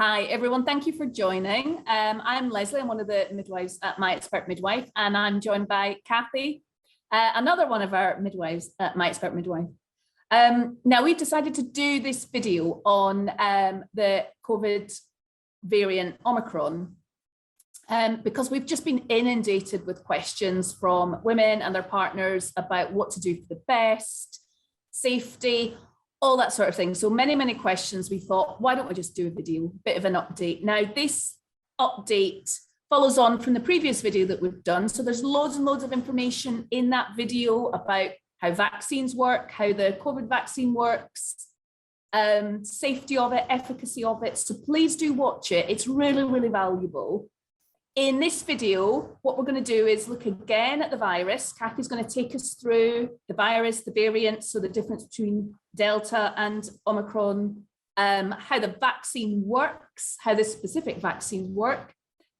Hi, everyone. Thank you for joining. I'm Lesley. I'm one of the midwives at My Expert Midwife, and I'm joined by Cathy, another one of our midwives at My Expert Midwife. Now, we've decided to do this video on the COVID variant Omicron because we've just been inundated with questions from women and their partners about what to do for the best, safety, all that sort of thing. So many questions. We thought, why don't we just do a video, bit of an update. Now, this update follows on from the previous video that we've done. So there's loads and loads of information in that video about how vaccines work, how the COVID vaccine works, safety of it, efficacy of it. So please do watch it. It's really valuable. In this video, what we're going to do is look again at the virus. Cathy's going to take us through the virus, the variants, so the difference between Delta and Omicron, how the vaccine works, how the specific vaccines work.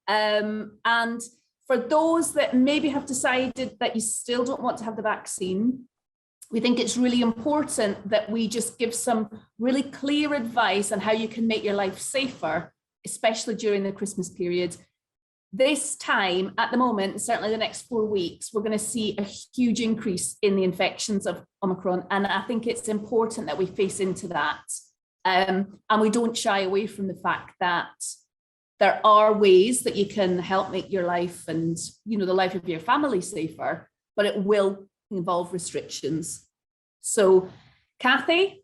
And for those that maybe have decided that you still don't want to have the vaccine, we think it's really important that we just give some really clear advice on how you can make your life safer, especially during the Christmas period. This time, at the moment, certainly the next 4 weeks, we're going to see a huge increase in the infections of Omicron. And I think it's important that we face into that. And we don't shy away from the fact that there are ways that you can help make your life and, the life of your family safer, but it will involve restrictions. So, Cathy,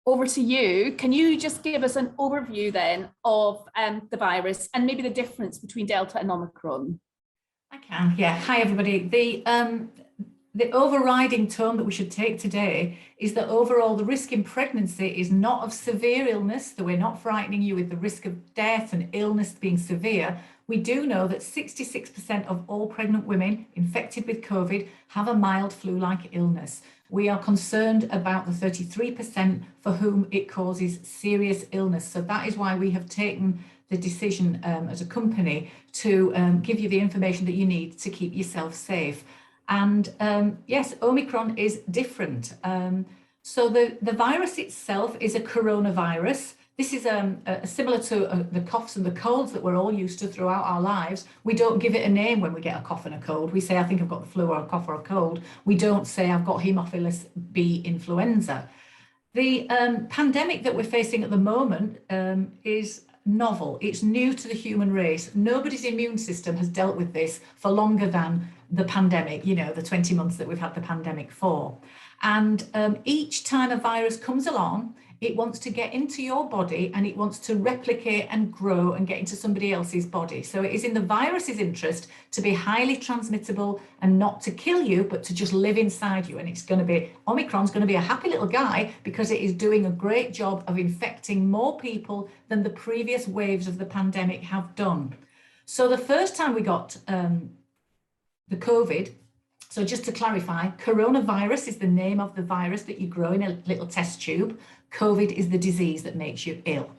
over to you. Can you just give us an overview then of the virus and maybe the difference between Delta and Omicron? I can, yeah. Hi, everybody. The overriding tone that we should take today is that overall the risk in pregnancy is not of severe illness, that we're not frightening you with the risk of death and illness being severe. We do know that 66% of all pregnant women infected with COVID have a mild flu-like illness. We are concerned about the 33% for whom it causes serious illness. So that is why we have taken the decision as a company to give you the information that you need to keep yourself safe. And yes, Omicron is different. So the virus itself is a coronavirus. This is similar to the coughs and the colds that we're all used to throughout our lives. We don't give it a name when we get a cough and a cold. We say, I think I've got the flu or a cough or a cold. We don't say I've got Haemophilus B influenza. The pandemic that we're facing at the moment is novel. It's new to the human race. Nobody's immune system has dealt with this for longer than the pandemic, the 20 months that we've had the pandemic for. And each time a virus comes along, it wants to get into your body and it wants to replicate and grow and get into somebody else's body. So it is in the virus's interest to be highly transmittable and not to kill you, but to just live inside you. And Omicron's going to be a happy little guy because it is doing a great job of infecting more people than the previous waves of the pandemic have done. So the first time we got the COVID, so just to clarify, coronavirus is the name of the virus that you grow in a little test tube. COVID is the disease that makes you ill.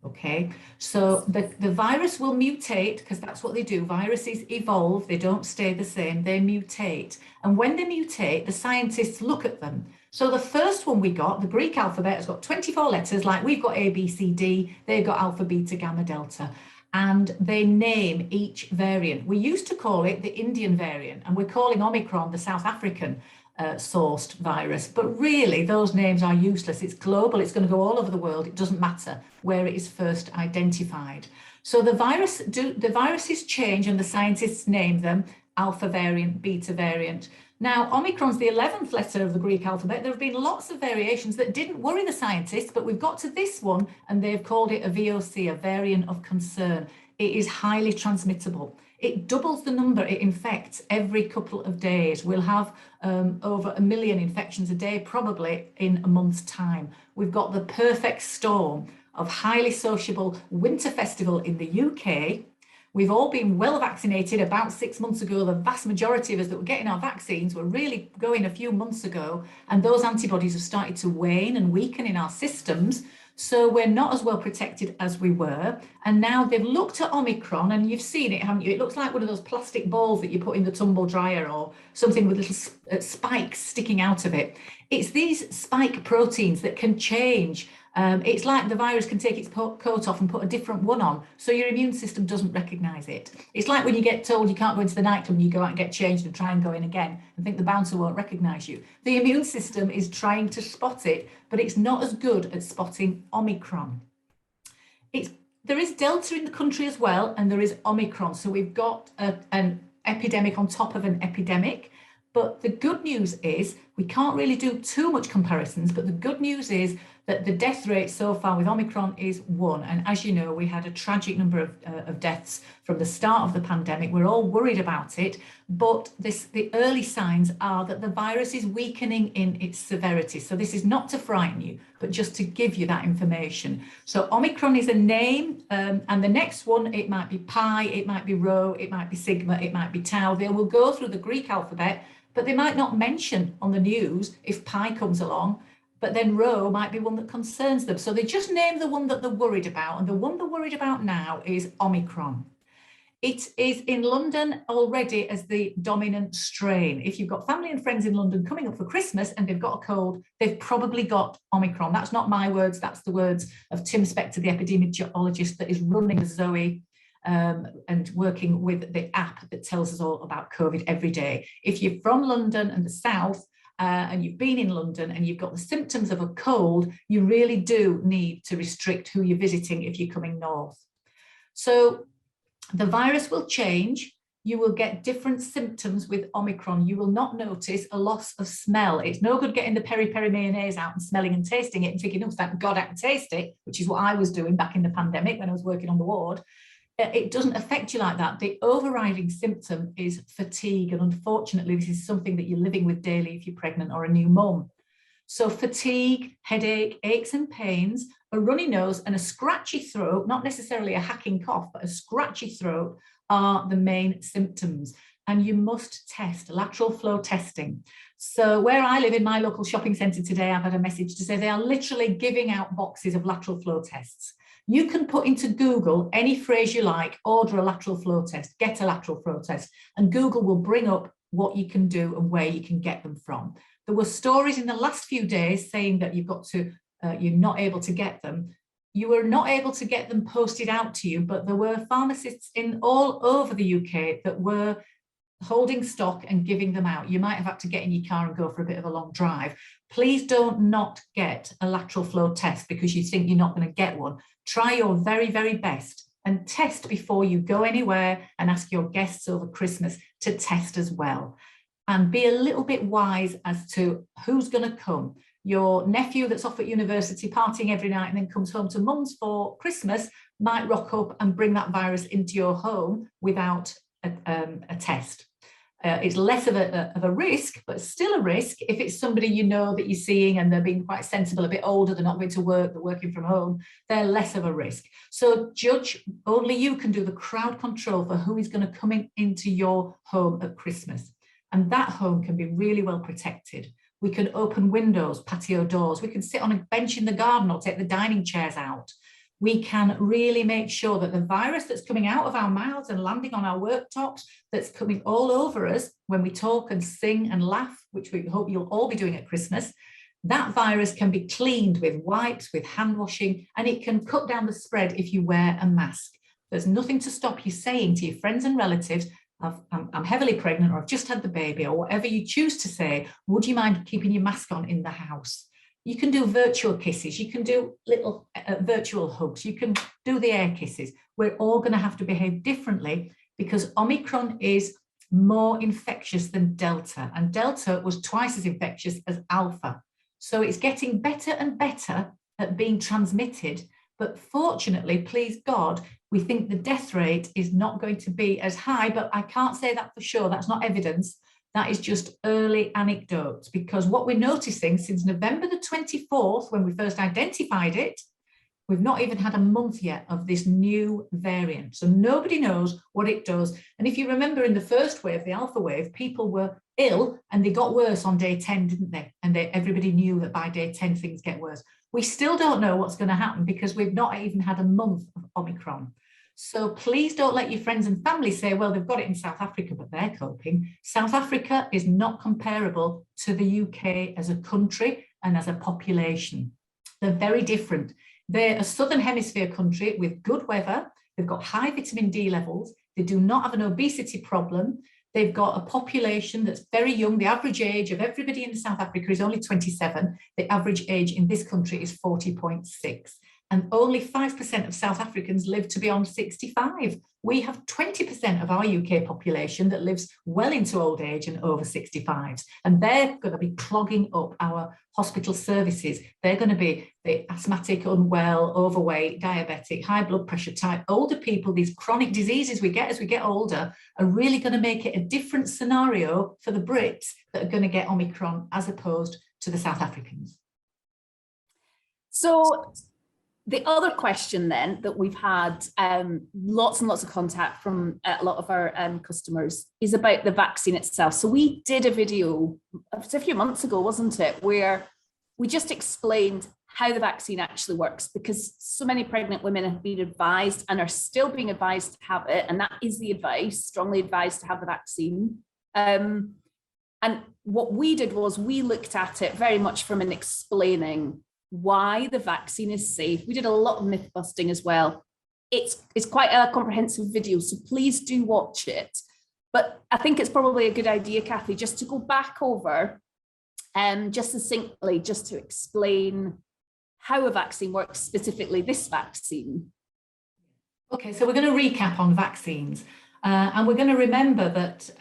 Okay, so the virus will mutate because that's what they do. Viruses evolve, they don't stay the same, they mutate. And when they mutate, the scientists look at them. So the first one we got, the Greek alphabet, has got 24 letters, like we've got A, B, C, D, they've got alpha, beta, gamma, delta. And they name each variant. We used to call it the Indian variant, and we're calling Omicron the South African sourced virus, but really those names are useless. It's global, it's going to go all over the world. It doesn't matter where it is first identified. So the viruses change and the scientists name them alpha variant, beta variant. Now, Omicron's the 11th letter of the Greek alphabet. There have been lots of variations that didn't worry the scientists, but we've got to this one and they've called it a VOC, a variant of concern. It is highly transmittable. It doubles the number it infects every couple of days. We'll have over 1 million infections a day, probably in a month's time. We've got the perfect storm of highly sociable winter festival in the UK. We've all been well vaccinated about 6 months ago. The vast majority of us that were getting our vaccines were really going a few months ago, and those antibodies have started to wane and weaken in our systems. So we're not as well protected as we were. And now they've looked at Omicron, and you've seen it, haven't you? It looks like one of those plastic balls that you put in the tumble dryer or something with little spikes sticking out of it. It's these spike proteins that can change It's like the virus can take its coat off and put a different one on, so your immune system doesn't recognise it. It's like when you get told you can't go into the nightclub and you go out and get changed and try and go in again and think the bouncer won't recognise you. The immune system is trying to spot it, but it's not as good at spotting Omicron. There is Delta in the country as well, and there is Omicron. So we've got an epidemic on top of an epidemic. But the good news is we can't really do too much comparisons, but the good news is that the death rate so far with Omicron is 1. And as you know, we had a tragic number of deaths from the start of the pandemic. We're all worried about it, but the early signs are that the virus is weakening in its severity. So this is not to frighten you, but just to give you that information. So Omicron is a name, and the next one, it might be pi, it might be rho, it might be sigma, it might be tau. They will go through the Greek alphabet, but they might not mention on the news if pi comes along, but then rho might be one that concerns them. So they just name the one that they're worried about, and the one they're worried about now is Omicron. It is in London already as the dominant strain. If you've got family and friends in London coming up for Christmas and they've got a cold, they've probably got Omicron. That's not my words, that's the words of Tim Spector, the epidemiologist that is running the Zoe and working with the app that tells us all about COVID every day. If you're from London and the South, and you've been in London and you've got the symptoms of a cold, you really do need to restrict who you're visiting if you're coming north. So the virus will change. You will get different symptoms with Omicron. You will not notice a loss of smell. It's no good getting the peri-peri mayonnaise out and smelling and tasting it and thinking, oh, thank God I can taste it, which is what I was doing back in the pandemic when I was working on the ward. It doesn't affect you like that. The overriding symptom is fatigue. And unfortunately, this is something that you're living with daily if you're pregnant or a new mum. So fatigue, headache, aches and pains, a runny nose and a scratchy throat, not necessarily a hacking cough, but a scratchy throat are the main symptoms. And you must test, lateral flow testing. So where I live in my local shopping centre today, I've had a message to say they are literally giving out boxes of lateral flow tests. You can put into Google any phrase you like, order a lateral flow test, get a lateral flow test, and Google will bring up what you can do and where you can get them from. There were stories in the last few days saying that you're not able to get them. You were not able to get them posted out to you, but there were pharmacists in all over the UK that were holding stock and giving them out. You might have had to get in your car and go for a bit of a long drive. Please don't not get a lateral flow test because you think you're not going to get one. Try your very, very best and test before you go anywhere, and ask your guests over Christmas to test as well. And be a little bit wise as to who's going to come. Your nephew that's off at university partying every night and then comes home to mum's for Christmas might rock up and bring that virus into your home without a test. It's less of a risk, but still a risk if it's somebody you know that you're seeing and they're being quite sensible, a bit older, they're not going to work, they're working from home, they're less of a risk. So judge, only you can do the crowd control for who is going to come into your home at Christmas. And that home can be really well protected. We can open windows, patio doors, we can sit on a bench in the garden or take the dining chairs out. We can really make sure that the virus that's coming out of our mouths and landing on our worktops, that's coming all over us when we talk and sing and laugh, which we hope you'll all be doing at Christmas, that virus can be cleaned with wipes, with hand washing, and it can cut down the spread if you wear a mask. There's nothing to stop you saying to your friends and relatives, I'm heavily pregnant, or I've just had the baby, or whatever you choose to say, would you mind keeping your mask on in the house? You can do virtual kisses, you can do little virtual hugs, you can do the air kisses. We're all going to have to behave differently because Omicron is more infectious than Delta, and Delta was twice as infectious as Alpha. So it's getting better and better at being transmitted. But fortunately, please God, we think the death rate is not going to be as high, but I can't say that for sure. That's not evidence. That is just early anecdotes, because what we're noticing since November the 24th, when we first identified it, we've not even had a month yet of this new variant. So nobody knows what it does. And if you remember in the first wave, the Alpha wave, people were ill and they got worse on day 10, didn't they? And everybody knew that by day 10, things get worse. We still don't know what's going to happen because we've not even had a month of Omicron. So please don't let your friends and family say, well, they've got it in South Africa, but they're coping. South Africa is not comparable to the UK as a country and as a population. They're very different. They're a southern hemisphere country with good weather. They've got high vitamin D levels. They do not have an obesity problem. They've got a population that's very young. The average age of everybody in South Africa is only 27. The average age in this country is 40.6. And only 5% of South Africans live to beyond 65. We have 20% of our UK population that lives well into old age and over 65s. And they're going to be clogging up our hospital services. They're going to be the asthmatic, unwell, overweight, diabetic, high blood pressure type, older people. These chronic diseases we get as we get older are really going to make it a different scenario for the Brits that are going to get Omicron as opposed to the South Africans. So the other question then that we've had lots and lots of contact from a lot of our customers is about the vaccine itself. So we did a video, it was a few months ago, wasn't it, where we just explained how the vaccine actually works, because so many pregnant women have been advised and are still being advised to have it. And that is the advice, strongly advised to have the vaccine. And what we did was we looked at it very much from an explaining why the vaccine is safe. We did a lot of myth busting as well. It's quite a comprehensive video, so please do watch it. But I think it's probably a good idea, Cathy, just to go back over just succinctly, just to explain how a vaccine works, specifically this vaccine. Okay, so we're going to recap on vaccines, and we're going to remember that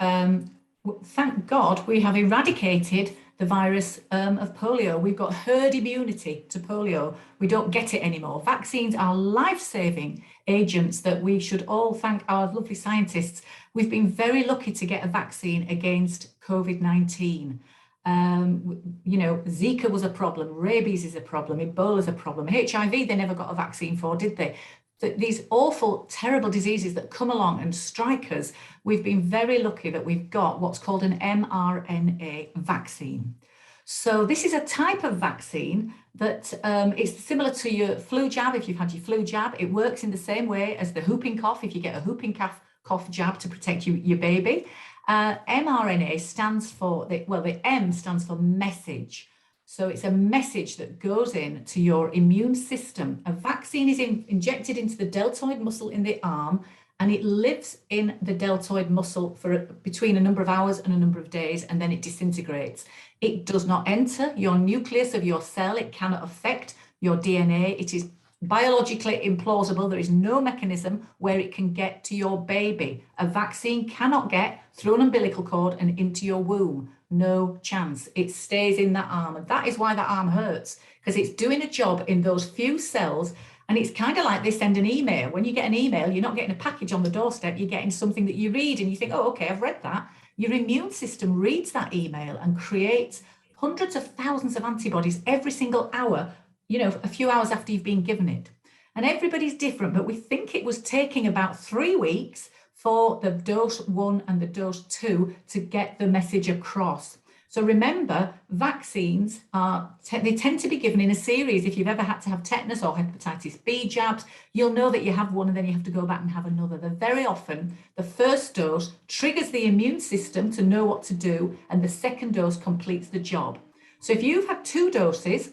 thank God we have eradicated the virus of polio. We've got herd immunity to polio. We don't get it anymore. Vaccines are life-saving agents that we should all thank our lovely scientists. We've been very lucky to get a vaccine against COVID-19. You know, Zika was a problem, rabies is a problem, Ebola is a problem, HIV they never got a vaccine for, did they? These awful, terrible diseases that come along and strike us, we've been very lucky that we've got what's called an mRNA vaccine. So this is a type of vaccine that is similar to your flu jab. If you've had your flu jab, it works in the same way as the whooping cough, if you get a whooping cough jab to protect your baby. mRNA stands for, the M stands for message. So it's a message that goes in to your immune system. A vaccine is injected into the deltoid muscle in the arm, and it lives in the deltoid muscle for between a number of hours and a number of days, and then it disintegrates. It does not enter your nucleus of your cell. It cannot affect your DNA. It is biologically implausible. There is no mechanism where it can get to your baby. A vaccine cannot get through an umbilical cord and into your womb. No chance. It stays in that arm, and that is why that arm hurts, because it's doing a job in those few cells. And it's kind of like they send an email. When you get an email, you're not getting a package on the doorstep, you're getting something that you read and you think, oh, okay, I've read that. Your immune system reads that email and creates hundreds of thousands of antibodies every single hour, you know, a few hours after you've been given it. And everybody's different, but we think it was taking about 3 weeks for the dose 1 and the dose 2 to get the message across. So remember, vaccines they tend to be given in a series. If you've ever had to have tetanus or hepatitis B jabs, you'll know that you have one and then you have to go back and have another. They're very often, the first dose triggers the immune system to know what to do, and the second dose completes the job. So if you've had 2 doses,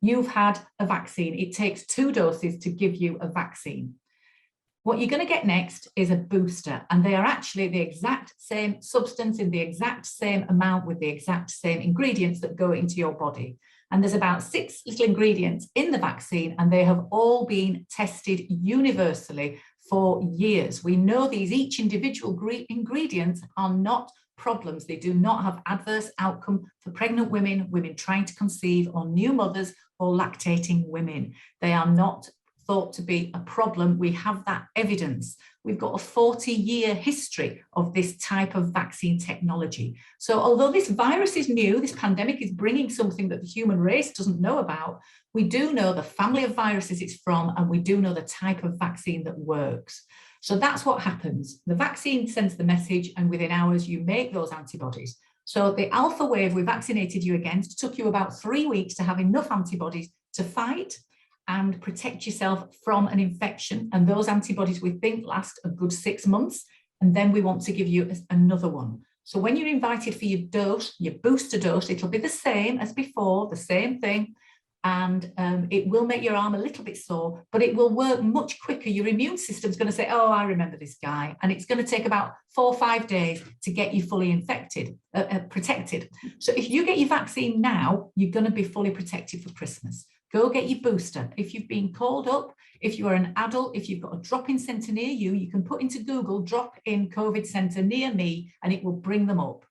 you've had a vaccine. It takes 2 doses to give you a vaccine. What you're going to get next is a booster, and they are actually the exact same substance in the exact same amount with the exact same ingredients that go into your body. And there's about 6 little ingredients in the vaccine, and they have all been tested universally for years. We know each individual ingredients are not problems. They do not have adverse outcome for pregnant women, women trying to conceive, or new mothers or lactating women. They are not thought to be a problem. We have that evidence. We've got a 40-year history of this type of vaccine technology. So although this virus is new, this pandemic is bringing something that the human race doesn't know about, we do know the family of viruses it's from, and we do know the type of vaccine that works. So that's what happens. The vaccine sends the message, and within hours you make those antibodies. So the alpha wave we vaccinated you against took you about 3 weeks to have enough antibodies to fight and protect yourself from an infection. And those antibodies we think last a good 6 months. And then we want to give you another one. So when you're invited for your dose, your booster dose, it'll be the same as before, the same thing. and it will make your arm a little bit sore, but it will work much quicker. Your immune system's going to say, oh, I remember this guy. And it's going to take about 4 or 5 days to get you fully protected. So if you get your vaccine now, you're going to be fully protected for Christmas. Go get your booster. If you've been called up, if you are an adult, if you've got a drop-in centre near you, you can put into Google drop-in COVID centre near me, and it will bring them up.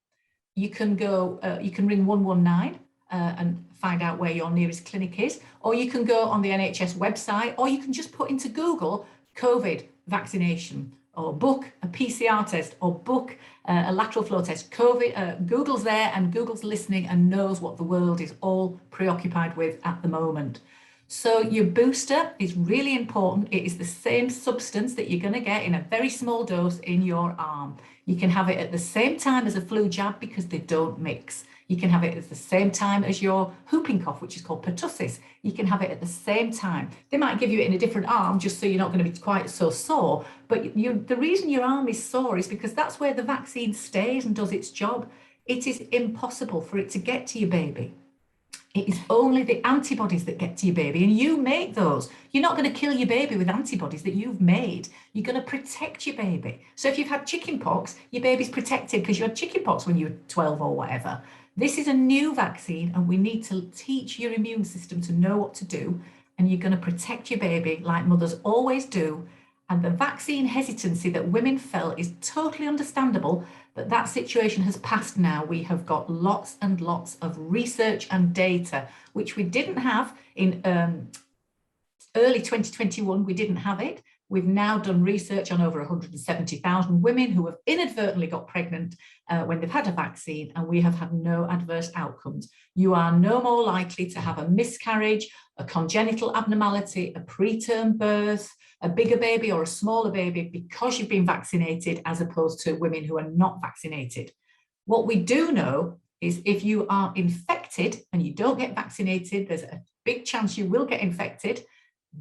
You can go, you can ring 119 and find out where your nearest clinic is, or you can go on the NHS website, or you can just put into Google COVID vaccination, or book a PCR test, or book a lateral flow test. Google's there, and Google's listening and knows what the world is all preoccupied with at the moment. So your booster is really important. It is the same substance that you're going to get in a very small dose in your arm. You can have it at the same time as a flu jab because they don't mix. You can have it at the same time as your whooping cough, which is called pertussis. You can have it at the same time. They might give you it in a different arm just so you're not going to be quite so sore. But the reason your arm is sore is because that's where the vaccine stays and does its job. It is impossible for it to get to your baby. It is only the antibodies that get to your baby, and you make those. You're not going to kill your baby with antibodies that you've made. You're going to protect your baby. So if you've had chicken pox, your baby's protected because you had chicken pox when you were 12 or whatever. This is a new vaccine, and we need to teach your immune system to know what to do, and you're going to protect your baby like mothers always do. And the vaccine hesitancy that women felt is totally understandable, but that situation has passed now. We have got lots and lots of research and data, which we didn't have in early 2021. We didn't have it. We've now done research on over 170,000 women who have inadvertently got pregnant when they've had a vaccine, and we have had no adverse outcomes. You are no more likely to have a miscarriage, a congenital abnormality, a preterm birth, a bigger baby or a smaller baby because you've been vaccinated, as opposed to women who are not vaccinated. What we do know is if you are infected and you don't get vaccinated, there's a big chance you will get infected.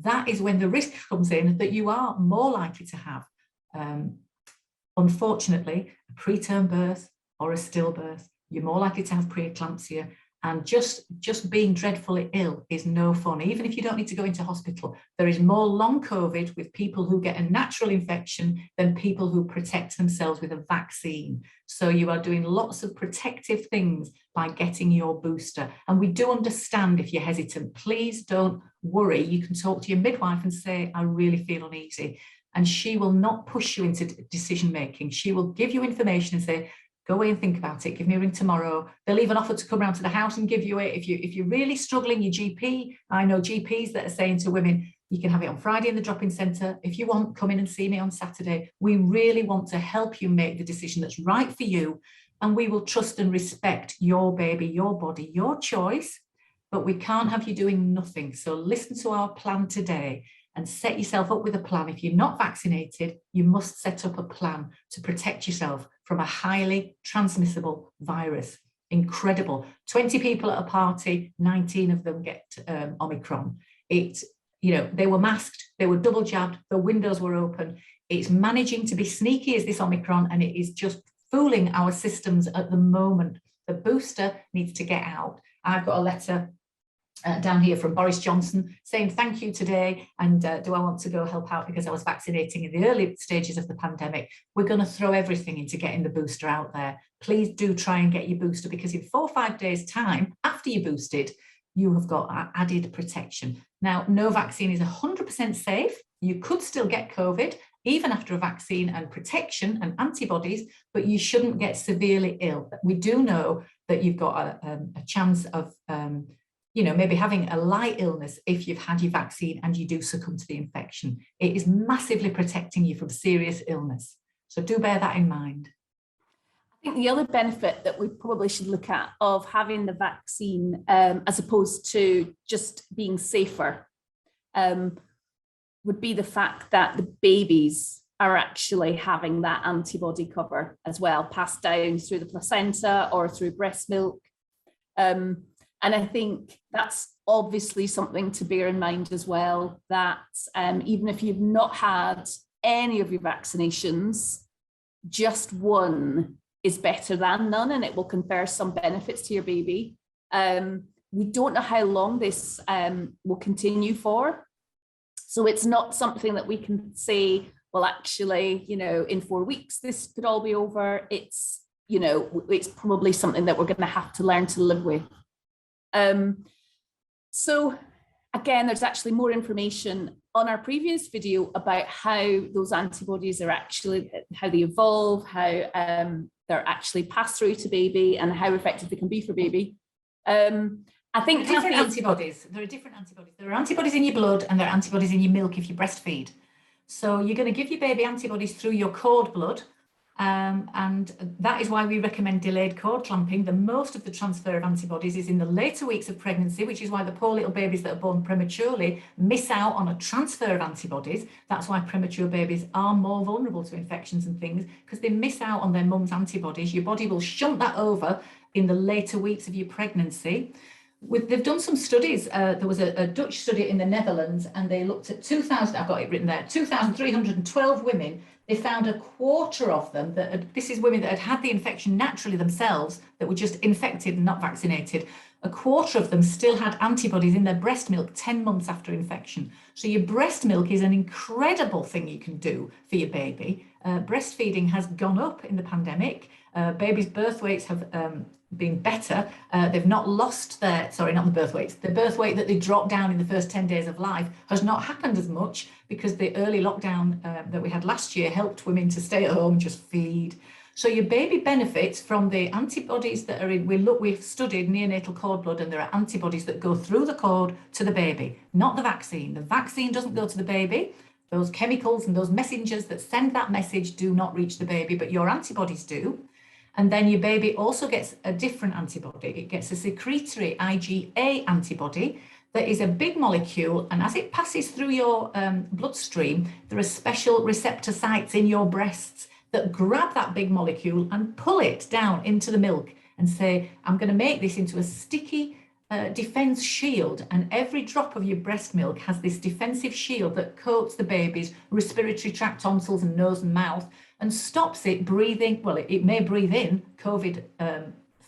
That is when the risk comes in that you are more likely to have, unfortunately, a preterm birth or a stillbirth. You're more likely to have preeclampsia, and just being dreadfully ill is no fun. Even if you don't need to go into hospital, there is more long COVID with people who get a natural infection than people who protect themselves with a vaccine. So you are doing lots of protective things by getting your booster. And we do understand if you're hesitant. Please don't worry. You can talk to your midwife and say, I really feel uneasy. And she will not push you into decision making. She will give you information and say, go away and think about it. Give me a ring tomorrow. They'll even offer to come round to the house and give you it. If you're really struggling, your GP, I know GPs that are saying to women, you can have it on Friday in the drop-in centre. If you want, come in and see me on Saturday. We really want to help you make the decision that's right for you. And we will trust and respect your baby, your body, your choice, but we can't have you doing nothing. So listen to our plan today and set yourself up with a plan. If you're not vaccinated, you must set up a plan to protect yourself from a highly transmissible virus. Incredible. 20 people at a party, 19 of them get Omicron. They were masked, they were double jabbed, the windows were open. It's managing to be sneaky as this Omicron, and it is just fooling our systems at the moment. The booster needs to get out. I've got a letter down here from Boris Johnson saying thank you today, and do I want to go help out because I was vaccinating in the early stages of the pandemic. We're going to throw everything into getting the booster out there. Please do try and get your booster, because in 4 or 5 days time after you're boosted, you have got added protection. Now, no vaccine is 100% safe. You could still get COVID even after a vaccine and protection and antibodies, but you shouldn't get severely ill. We do know that you've got a chance of maybe having a light illness if you've had your vaccine and you do succumb to the infection. It is massively protecting you from serious illness. So do bear that in mind. I think the other benefit that we probably should look at of having the vaccine as opposed to just being safer would be the fact that the babies are actually having that antibody cover as well, passed down through the placenta or through breast milk. And I think that's obviously something to bear in mind as well, that even if you've not had any of your vaccinations, just one is better than none, and it will confer some benefits to your baby. we don't know how long this will continue for. So it's not something that we can say, well, actually, you know, in 4 weeks, this could all be over. It's, you know, it's probably something that we're going to have to learn to live with. So again, there's actually more information on our previous video about how those antibodies are actually, how they evolve, how they're actually passed through to baby and how effective they can be for baby. I think different antibodies. There are different antibodies. There are antibodies in your blood and there are antibodies in your milk if you breastfeed. So you're going to give your baby antibodies through your cord blood. And that is why we recommend delayed cord clamping. The most of the transfer of antibodies is in the later weeks of pregnancy, which is why the poor little babies that are born prematurely miss out on a transfer of antibodies. That's why premature babies are more vulnerable to infections and things, because they miss out on their mum's antibodies. Your body will shunt that over in the later weeks of your pregnancy. They've done some studies. There was a Dutch study in the Netherlands, and they looked at 2,000, I've got it written there, 2,312 women. They found a quarter of them, this is women that had had the infection naturally themselves, that were just infected and not vaccinated. A quarter of them still had antibodies in their breast milk 10 months after infection. So your breast milk is an incredible thing you can do for your baby. Breastfeeding has gone up in the pandemic. Babies' birth weights have been better. They've not lost their, sorry, not the birth weights. The birth weight that they dropped down in the first 10 days of life has not happened as much because the early lockdown that we had last year helped women to stay at home, just feed. So your baby benefits from the antibodies that are in, we've studied neonatal cord blood, and there are antibodies that go through the cord to the baby, not the vaccine. The vaccine doesn't go to the baby. Those chemicals and those messengers that send that message do not reach the baby, but your antibodies do. And then your baby also gets a different antibody. It gets a secretory IgA antibody that is a big molecule. And as it passes through your bloodstream, there are special receptor sites in your breasts that grab that big molecule and pull it down into the milk and say, I'm going to make this into a sticky defense shield. And every drop of your breast milk has this defensive shield that coats the baby's respiratory tract, tonsils and nose and mouth, and stops it breathing. Well, it may breathe in COVID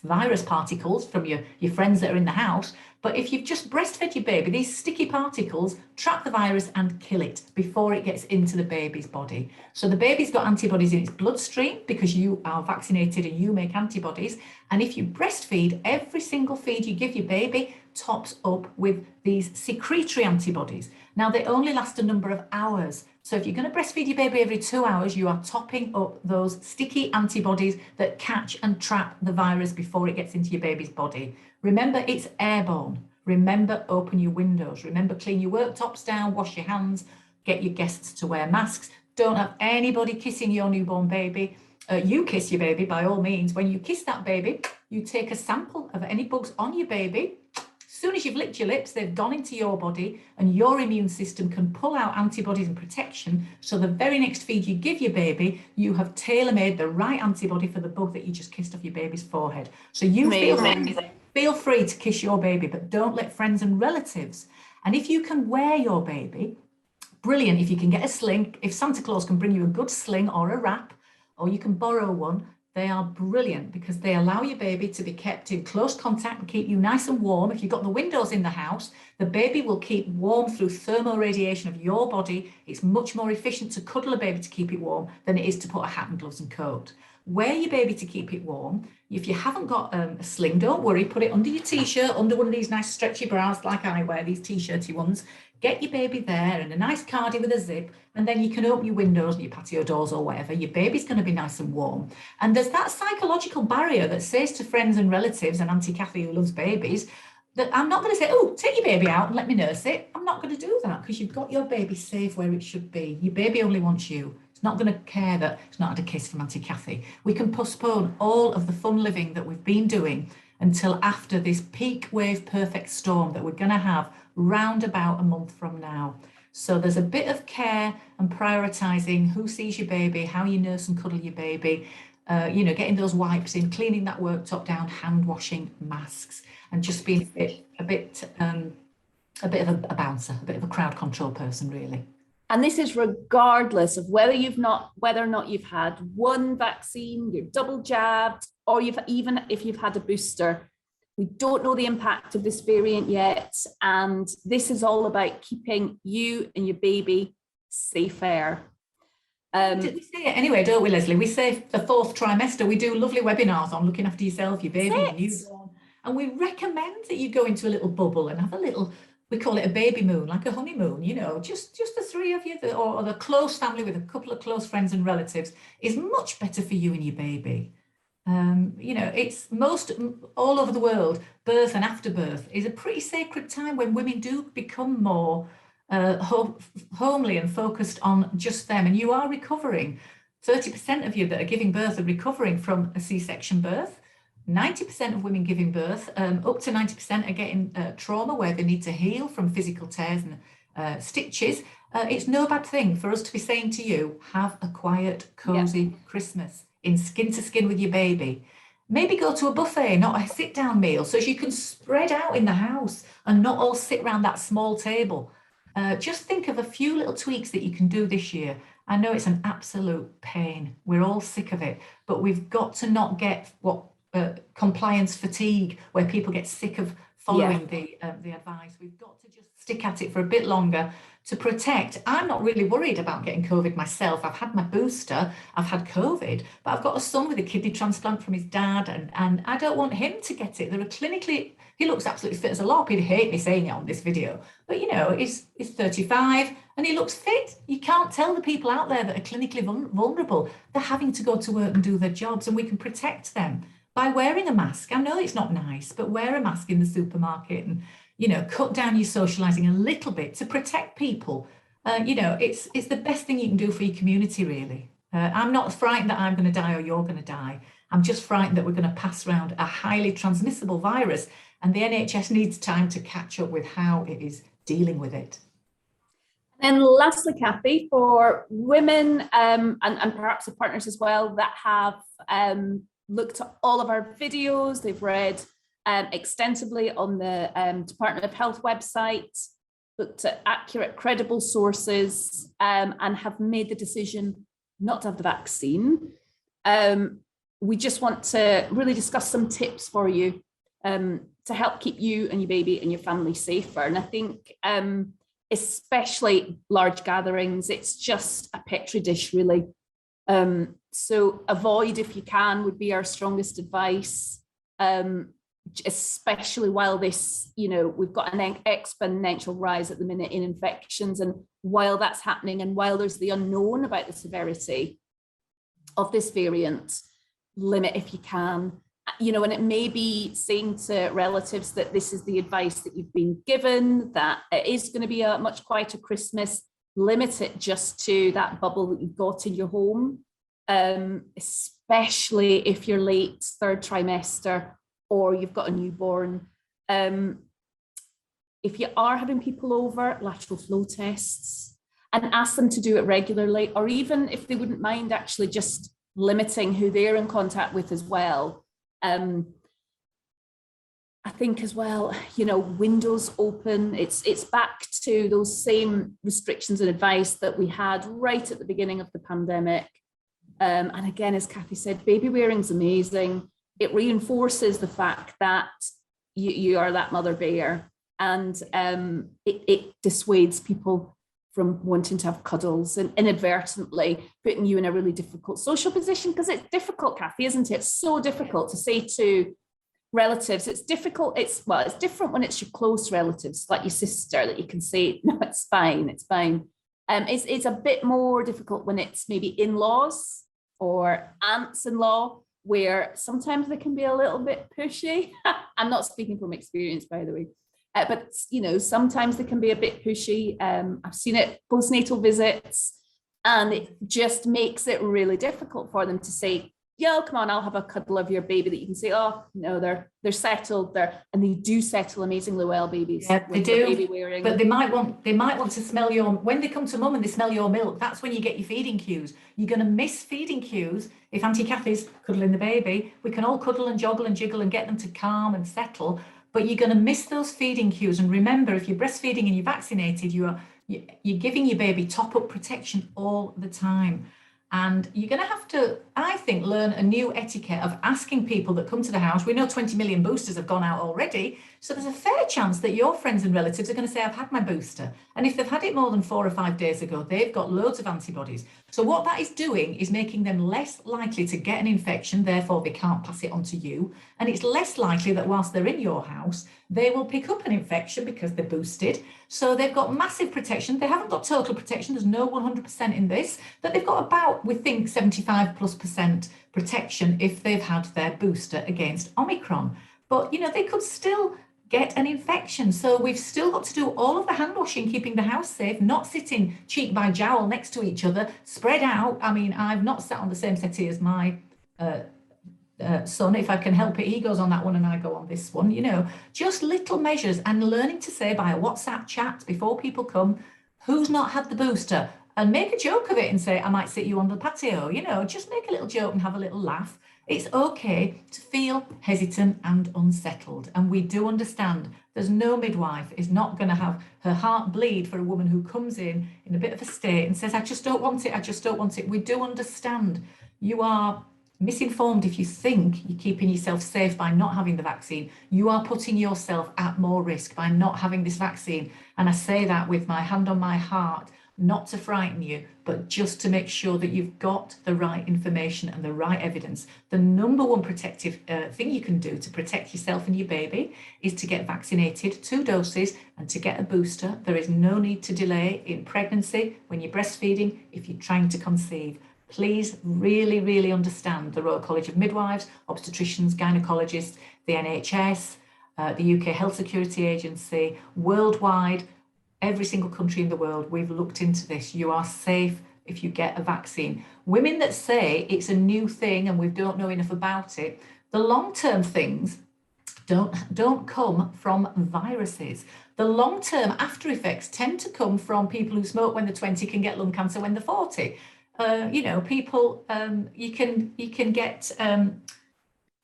virus particles from your friends that are in the house, but if you've just breastfed your baby, these sticky particles trap the virus and kill it before it gets into the baby's body. So the baby's got antibodies in its bloodstream because you are vaccinated and you make antibodies. And if you breastfeed, every single feed you give your baby tops up with these secretory antibodies. Now, they only last a number of hours. So if you're going to breastfeed your baby every 2 hours, you are topping up those sticky antibodies that catch and trap the virus before it gets into your baby's body. Remember, it's airborne. Remember, open your windows. Remember, clean your worktops down, wash your hands, get your guests to wear masks. Don't have anybody kissing your newborn baby. You kiss your baby, by all means. When you kiss that baby, you take a sample of any bugs on your baby. As soon as you've licked your lips, they've gone into your body and your immune system can pull out antibodies and protection. So the very next feed you give your baby, you have tailor-made the right antibody for the bug that you just kissed off your baby's forehead. So you feel free to kiss your baby, but don't let friends and relatives. And if you can wear your baby, brilliant. If you can get a sling, if Santa Claus can bring you a good sling or a wrap, or you can borrow one, they are brilliant because they allow your baby to be kept in close contact and keep you nice and warm. If you've got the windows in the house, the baby will keep warm through thermal radiation of your body. It's much more efficient to cuddle a baby to keep it warm than it is to put a hat and gloves and coat. Wear your baby to keep it warm. If you haven't got a sling, don't worry, put it under your t-shirt, under one of these nice stretchy bras like I wear, these t-shirty ones. Get your baby there and a nice cardi with a zip, and then you can open your windows and your patio doors or whatever. Your baby's going to be nice and warm. And there's that psychological barrier that says to friends and relatives and Auntie Cathy who loves babies, that I'm not going to say, oh, take your baby out and let me nurse it. I'm not going to do that because you've got your baby safe where it should be. Your baby only wants you. It's not going to care that it's not had a kiss from Auntie Cathy. We can postpone all of the fun living that we've been doing until after this peak wave perfect storm that we're going to have round about a month from now. So there's a bit of care and prioritising who sees your baby, how you nurse and cuddle your baby, getting those wipes in, cleaning that worktop down, hand washing, masks, and just being a bit of a bouncer, a bit of a crowd control person, really. And this is regardless of whether or not you've had one vaccine, you're double jabbed, or even if you've had a booster. We don't know the impact of this variant yet, and this is all about keeping you and your baby safer. We say it anyway, don't we, Lesley? We say the 4th trimester, we do lovely webinars on looking after yourself, your baby, your newborn, and we recommend that you go into a little bubble and have a little, we call it a baby moon, like a honeymoon, you know, just the 3 of you, or the close family with a couple of close friends and relatives is much better for you and your baby. You know, it's all over the world, birth and afterbirth is a pretty sacred time when women do become more homely and focused on just them, and you are recovering. 30% of you that are giving birth are recovering from a C-section birth. 90% of women giving birth, up to 90% are getting trauma where they need to heal from physical tears and stitches. It's no bad thing for us to be saying to you, have a quiet, cozy Christmas in skin to skin with your baby. Maybe go to a buffet, not a sit down meal, so you can spread out in the house and not all sit around that small table. Just think of a few little tweaks that you can do this year. I know it's an absolute pain. We're all sick of it, but we've got to not get what compliance fatigue, where people get sick of following the advice. We've got to just stick at it for a bit longer to protect. I'm not really worried about getting COVID myself. I've had my booster, I've had COVID, but I've got a son with a kidney transplant from his dad, and I don't want him to get it. There are clinically, he looks absolutely fit as a lark. He'd hate me saying it on this video, but you know, he's 35 and he looks fit. You can't tell the people out there that are clinically vulnerable. They're having to go to work and do their jobs, and we can protect them by wearing a mask. I know it's not nice, but wear a mask in the supermarket and, you know, cut down your socializing a little bit to protect people. You know, it's the best thing you can do for your community, really. I'm not frightened that I'm going to die or you're going to die. I'm just frightened that we're going to pass around a highly transmissible virus, and the NHS needs time to catch up with how it is dealing with it. And lastly, Cathy, for women and perhaps the partners as well that have looked at all of our videos, they've read extensively on the Department of Health website, looked at accurate, credible sources, and have made the decision not to have the vaccine. We just want to really discuss some tips for you to help keep you and your baby and your family safer. And I think especially large gatherings, it's just a petri dish, really. So avoid if you can would be our strongest advice, especially while this, you know, we've got an exponential rise at the minute in infections, and while that's happening and while there's the unknown about the severity of this variant, limit if you can, you know, and it may be saying to relatives that this is the advice that you've been given, that it is going to be a much quieter Christmas. Limit it just to that bubble that you've got in your home, especially if you're late 3rd trimester or you've got a newborn. If you are having people over, lateral flow tests, and ask them to do it regularly, or even if they wouldn't mind actually just limiting who they're in contact with as well. I think as well, you know, windows open, it's back to those same restrictions and advice that we had right at the beginning of the pandemic. And again, as Cathy said, baby wearing is amazing. It reinforces the fact that you are that mother bear, and it dissuades people from wanting to have cuddles and inadvertently putting you in a really difficult social position, because it's difficult, Cathy, isn't it? It's so difficult to say to relatives. It's difficult. It's different when it's your close relatives, like your sister, that you can say, no, it's fine, it's fine. It's a bit more difficult when it's maybe in-laws or aunts-in-law, where sometimes they can be a little bit pushy. I'm not speaking from experience, by the way. But, you know, sometimes they can be a bit pushy. I've seen it postnatal visits, and it just makes it really difficult for them to say, yo, come on, I'll have a cuddle of your baby, that you can say, oh, no, they're settled there. And they do settle amazingly well, babies. Yeah, they do. Baby wearing. But they might want to smell your, when they come to mum and they smell your milk, that's when you get your feeding cues. You're going to miss feeding cues if Auntie Cathy's cuddling the baby. We can all cuddle and joggle and jiggle and get them to calm and settle, but you're going to miss those feeding cues. And remember, if you're breastfeeding and you're vaccinated, you're giving your baby top-up protection all the time. And you're going to have to, I think, learn a new etiquette of asking people that come to the house. We know 20 million boosters have gone out already. So there's a fair chance that your friends and relatives are going to say, I've had my booster. And if they've had it more than 4 or 5 days ago, they've got loads of antibodies. So what that is doing is making them less likely to get an infection, therefore they can't pass it on to you. And it's less likely that whilst they're in your house, they will pick up an infection because they're boosted. So they've got massive protection. They haven't got total protection. There's no 100% in this, but they've got about, we think, 75+% protection if they've had their booster against Omicron. But, you know, they could still get an infection. So we've still got to do all of the hand washing, keeping the house safe, not sitting cheek by jowl next to each other, spread out. I mean, I've not sat on the same settee as my son. If I can help it, he goes on that one and I go on this one, you know, just little measures, and learning to say by a WhatsApp chat before people come, who's not had the booster, and make a joke of it and say, I might sit you on the patio, you know, just make a little joke and have a little laugh. It's okay to feel hesitant and unsettled. And we do understand there's no midwife is not going to have her heart bleed for a woman who comes in a bit of a state and says, I just don't want it. I just don't want it. We do understand. You are misinformed if you think you're keeping yourself safe by not having the vaccine. You are putting yourself at more risk by not having this vaccine. And I say that with my hand on my heart, not to frighten you, but just to make sure that you've got the right information and the right evidence. The number one protective thing you can do to protect yourself and your baby is to get vaccinated, 2 doses, and to get a booster. There is no need to delay in pregnancy, when you're breastfeeding, if you're trying to conceive. Please really, really understand the Royal College of Midwives, obstetricians, gynecologists, the NHS, the UK Health Security Agency, worldwide, every single country in the world, we've looked into this. You are safe if you get a vaccine. Women that say it's a new thing and we don't know enough about it, the long-term things don't come from viruses. The long-term after effects tend to come from people who smoke when they're 20 can get lung cancer when they're 40. You know, people, you can get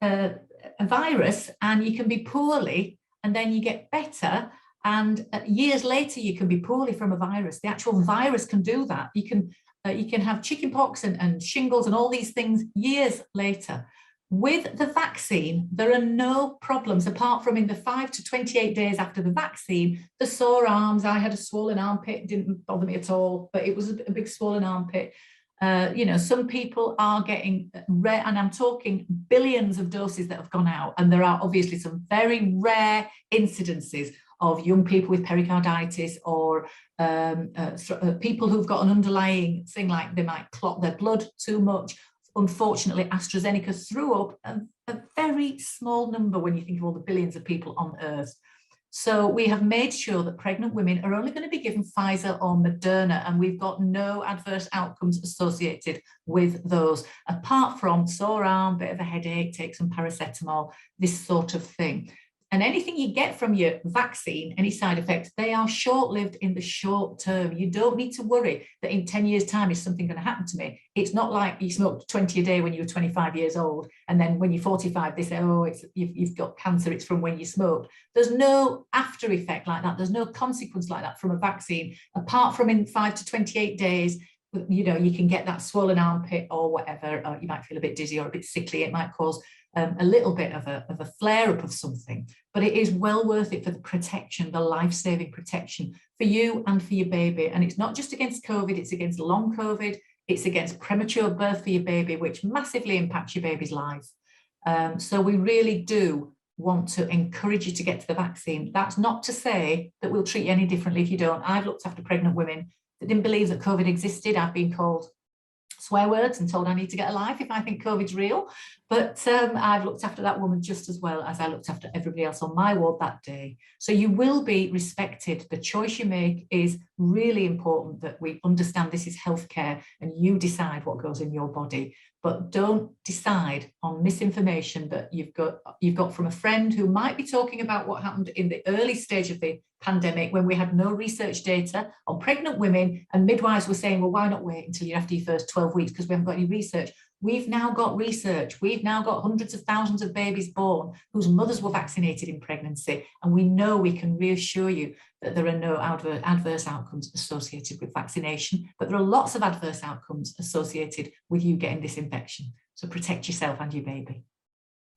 a virus and you can be poorly and then you get better. And years later, you can be poorly from a virus. The actual virus can do that. You can have chickenpox and shingles and all these things years later. With the vaccine, there are no problems apart from in the 5 to 28 days after the vaccine, the sore arms. I had a swollen armpit, it didn't bother me at all, but it was a big swollen armpit. You know, some people are getting rare, and I'm talking billions of doses that have gone out. And there are obviously some very rare incidences of young people with pericarditis or people who've got an underlying thing like they might clot their blood too much. Unfortunately, AstraZeneca threw up a very small number when you think of all the billions of people on Earth. So we have made sure that pregnant women are only going to be given Pfizer or Moderna, and we've got no adverse outcomes associated with those, apart from sore arm, bit of a headache, take some paracetamol, this sort of thing. And anything you get from your vaccine, any side effects, they are short-lived in the short term. You don't need to worry that in 10 years' time is something going to happen to me. It's not like you smoked 20 a day when you were 25 years old, and then when you're 45, they say, oh, you've got cancer, it's from when you smoked. There's no after effect like that. There's no consequence like that from a vaccine, apart from in 5 to 28 days, you know, you can get that swollen armpit or whatever, or you might feel a bit dizzy or a bit sickly. It might cause a little bit of a flare-up of something, but it is well worth it for the protection, the life-saving protection for you and for your baby. And it's not just against COVID, it's against long COVID, it's against premature birth for your baby, which massively impacts your baby's life. So we really do want to encourage you to get to the vaccine. That's not to say that we'll treat you any differently if you don't. I've looked after pregnant women that didn't believe that COVID existed. I've been called swear words and told I need to get a life if I think COVID's real. But I've looked after that woman just as well as I looked after everybody else on my ward that day. So you will be respected. The choice you make is really important, that we understand this is healthcare and you decide what goes in your body. But don't decide on misinformation that you've got from a friend who might be talking about what happened in the early stage of the pandemic when we had no research data on pregnant women, and midwives were saying, well, why not wait until you're after your first 12 weeks because we haven't got any research. We've now got research. We've now got hundreds of thousands of babies born whose mothers were vaccinated in pregnancy. And we know we can reassure you that there are no adverse outcomes associated with vaccination, but there are lots of adverse outcomes associated with you getting this infection. So protect yourself and your baby.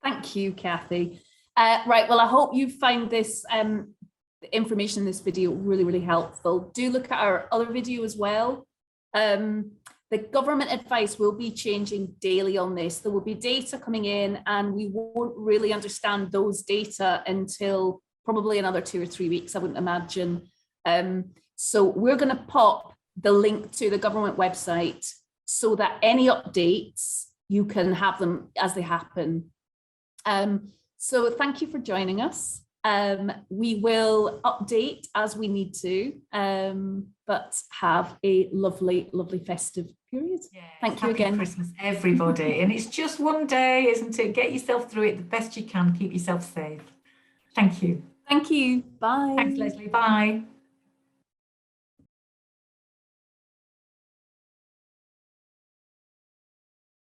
Thank you, Cathy. Right, well, I hope you find this information in this video really, really helpful. Do look at our other video as well. The government advice will be changing daily on this. There will be data coming in and we won't really understand those data until probably another 2 or 3 weeks, I wouldn't imagine. So we're going to pop the link to the government website so that any updates, you can have them as they happen. So thank you for joining us. We will update as we need to, but have a lovely, lovely festive period. Yeah, thank you again. Christmas, everybody. And it's just one day, isn't it? Get yourself through it the best you can. Keep yourself safe. Thank you. Thank you. Bye. Thanks, Lesley. Bye.